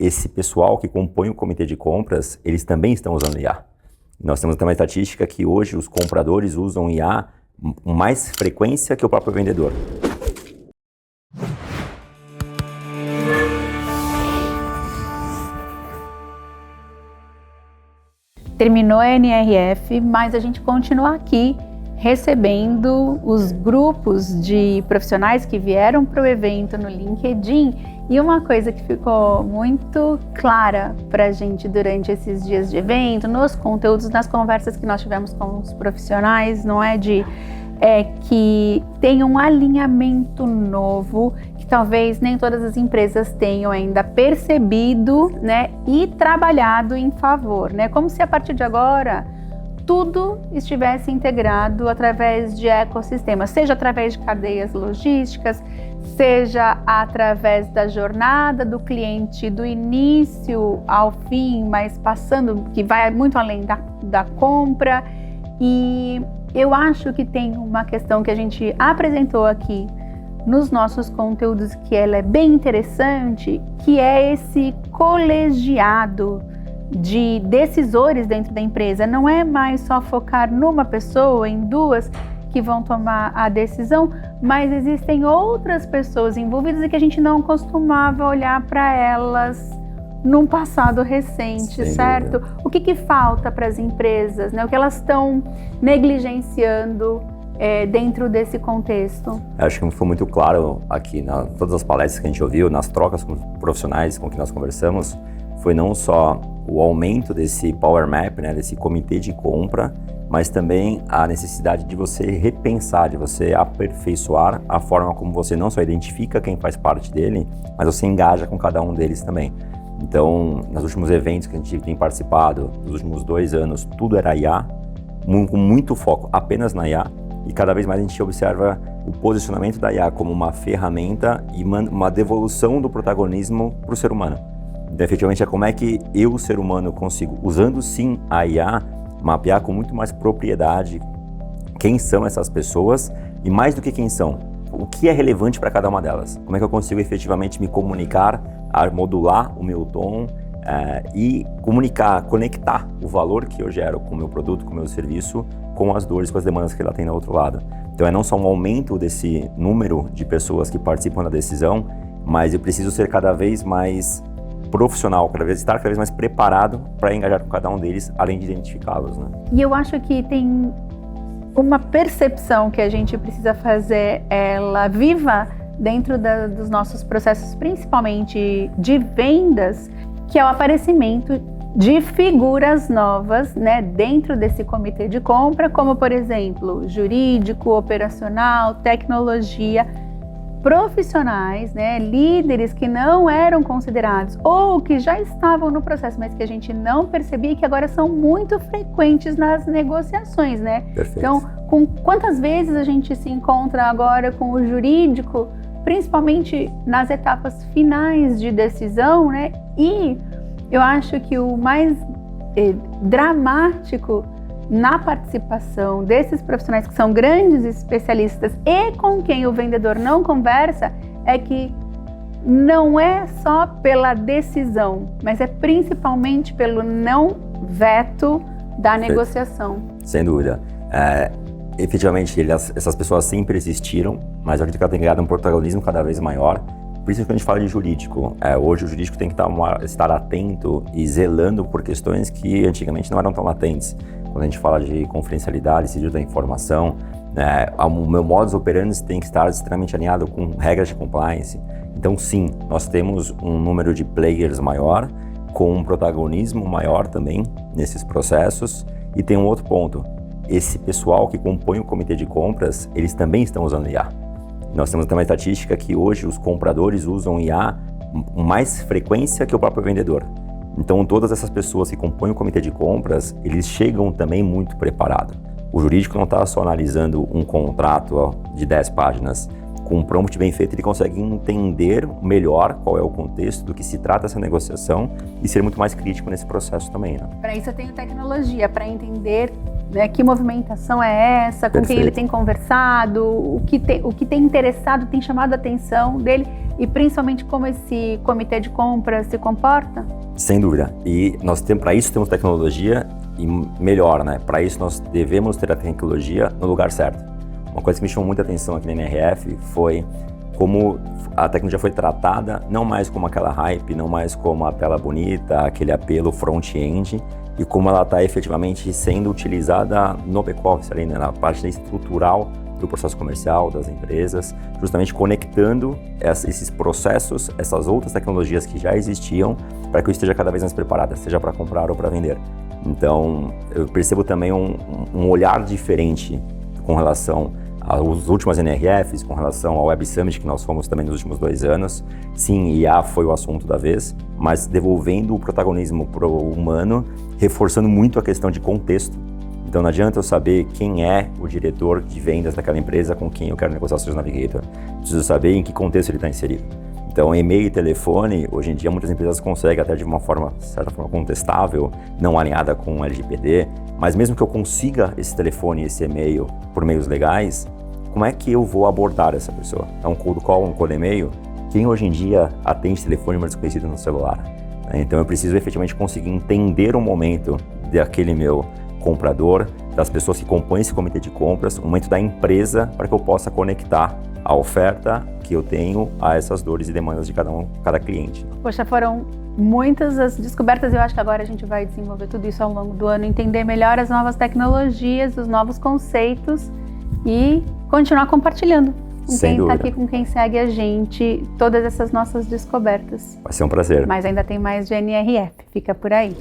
esse pessoal que compõe o comitê de compras, eles também estão usando IA. Nós temos até uma estatística que hoje os compradores usam IA com mais frequência que o próprio vendedor. Terminou a NRF, mas a gente continua aqui recebendo os grupos de profissionais que vieram para o evento no LinkedIn. E uma coisa que ficou muito clara para a gente durante esses dias de evento, nos conteúdos, nas conversas que nós tivemos com os profissionais, é que tem um alinhamento novo que talvez nem todas as empresas tenham ainda percebido, né, e trabalhado em favor, né? Como se a partir de agora tudo estivesse integrado através de ecossistemas, seja através de cadeias logísticas, seja através da jornada do cliente do início ao fim, mas passando, que vai muito além da compra. E eu acho que tem uma questão que a gente apresentou aqui nos nossos conteúdos que ela é bem interessante, que é esse colegiado de decisores dentro da empresa. Não é mais só focar numa pessoa, em duas que vão tomar a decisão, mas existem outras pessoas envolvidas e que a gente não costumava olhar para elas num passado recente, Sem certo? dúvida. O que falta para as empresas, né? O que elas estão negligenciando dentro desse contexto? Acho que foi muito claro aqui, todas as palestras que a gente ouviu, nas trocas com profissionais com que nós conversamos, foi não só o aumento desse Power Map, né, desse comitê de compra, mas também a necessidade de você repensar, de você aperfeiçoar a forma como você não só identifica quem faz parte dele, mas você engaja com cada um deles também. Então, nos últimos eventos que a gente tem participado, nos últimos 2 anos, tudo era IA, com muito foco apenas na IA, e cada vez mais a gente observa o posicionamento da IA como uma ferramenta e uma devolução do protagonismo para o ser humano. Então, efetivamente, é como é que eu, ser humano, consigo, usando sim a IA, mapear com muito mais propriedade quem são essas pessoas e mais do que quem são, o que é relevante para cada uma delas. Como é que eu consigo efetivamente me comunicar, modular o meu tom e comunicar, conectar o valor que eu gero com o meu produto, com o meu serviço, com as dores, com as demandas que ela tem do outro lado. Então é não só um aumento desse número de pessoas que participam da decisão, mas eu preciso ser cada vez mais profissional, estar cada vez mais preparado para engajar com cada um deles, além de identificá-los, né? E eu acho que tem uma percepção que a gente precisa fazer ela viva dentro dos nossos processos, principalmente de vendas, que é o aparecimento de figuras novas, né, dentro desse comitê de compra, como, por exemplo, jurídico, operacional, tecnologia, profissionais, né, líderes que não eram considerados ou que já estavam no processo, mas que a gente não percebia e que agora são muito frequentes nas negociações, né? Perfeito. Então, quantas vezes a gente se encontra agora com o jurídico, principalmente nas etapas finais de decisão, né? E eu acho que o mais dramático na participação desses profissionais que são grandes especialistas e com quem o vendedor não conversa é que não é só pela decisão, mas é principalmente pelo não veto da negociação. Sem dúvida. Efetivamente, essas pessoas sempre existiram, mas a gente tem ganhado um protagonismo cada vez maior. Por isso que a gente fala de jurídico. Hoje o jurídico tem que estar atento e zelando por questões que antigamente não eram tão latentes. Quando a gente fala de confidencialidade, sigilo da informação, o meu modus operandi tem que estar extremamente alinhado com regras de compliance. Então sim, nós temos um número de players maior, com um protagonismo maior também nesses processos. E tem um outro ponto, esse pessoal que compõe o comitê de compras, eles também estão usando IA. Nós temos até uma estatística que hoje os compradores usam IA com mais frequência que o próprio vendedor. Então, todas essas pessoas que compõem o comitê de compras, eles chegam também muito preparados. O jurídico não está só analisando um contrato de 10 páginas. Com um prompt bem feito, ele consegue entender melhor qual é o contexto do que se trata essa negociação e ser muito mais crítico nesse processo também, né? Para isso eu tenho tecnologia, para entender né? Que movimentação é essa? Com quem ele tem conversado? O que tem interessado, tem chamado a atenção dele? E principalmente como esse comitê de compra se comporta? Sem dúvida. E nós temos, para isso temos tecnologia e melhor, né? Para isso nós devemos ter a tecnologia no lugar certo. Uma coisa que me chamou muita atenção aqui na NRF foi como a tecnologia foi tratada, não mais como aquela hype, não mais como a tela bonita, aquele apelo front-end, e como ela está efetivamente sendo utilizada no back-office, ali, né? Na parte estrutural do processo comercial das empresas, justamente conectando esses processos, essas outras tecnologias que já existiam, para que eu esteja cada vez mais preparada, seja para comprar ou para vender. Então, eu percebo também um olhar diferente com relação às últimas NRFs, com relação ao Web Summit que nós fomos também nos últimos 2 anos. Sim, IA foi o assunto da vez, mas devolvendo o protagonismo para o humano, reforçando muito a questão de contexto. Então não adianta eu saber quem é o diretor de vendas daquela empresa com quem eu quero negociar o Sales Navigator. Preciso saber em que contexto ele está inserido. Então, e-mail e telefone, hoje em dia muitas empresas conseguem até de uma forma, certa forma, contestável, não alinhada com o LGPD, mas mesmo que eu consiga esse telefone e esse e-mail por meios legais, como é que eu vou abordar essa pessoa? É um cold call, um cold e-mail? Quem hoje em dia atende telefone mas desconhecido no celular? Então eu preciso efetivamente conseguir entender o momento daquele meu comprador, das pessoas que compõem esse comitê de compras, o momento da empresa, para que eu possa conectar a oferta que eu tenho a essas dores e demandas de cada cliente. Poxa, foram muitas as descobertas. Eu acho que agora a gente vai desenvolver tudo isso ao longo do ano, entender melhor as novas tecnologias, os novos conceitos e continuar compartilhando com quem está aqui, com quem segue a gente, todas essas nossas descobertas. Vai ser um prazer. Mas ainda tem mais de NRF, fica por aí.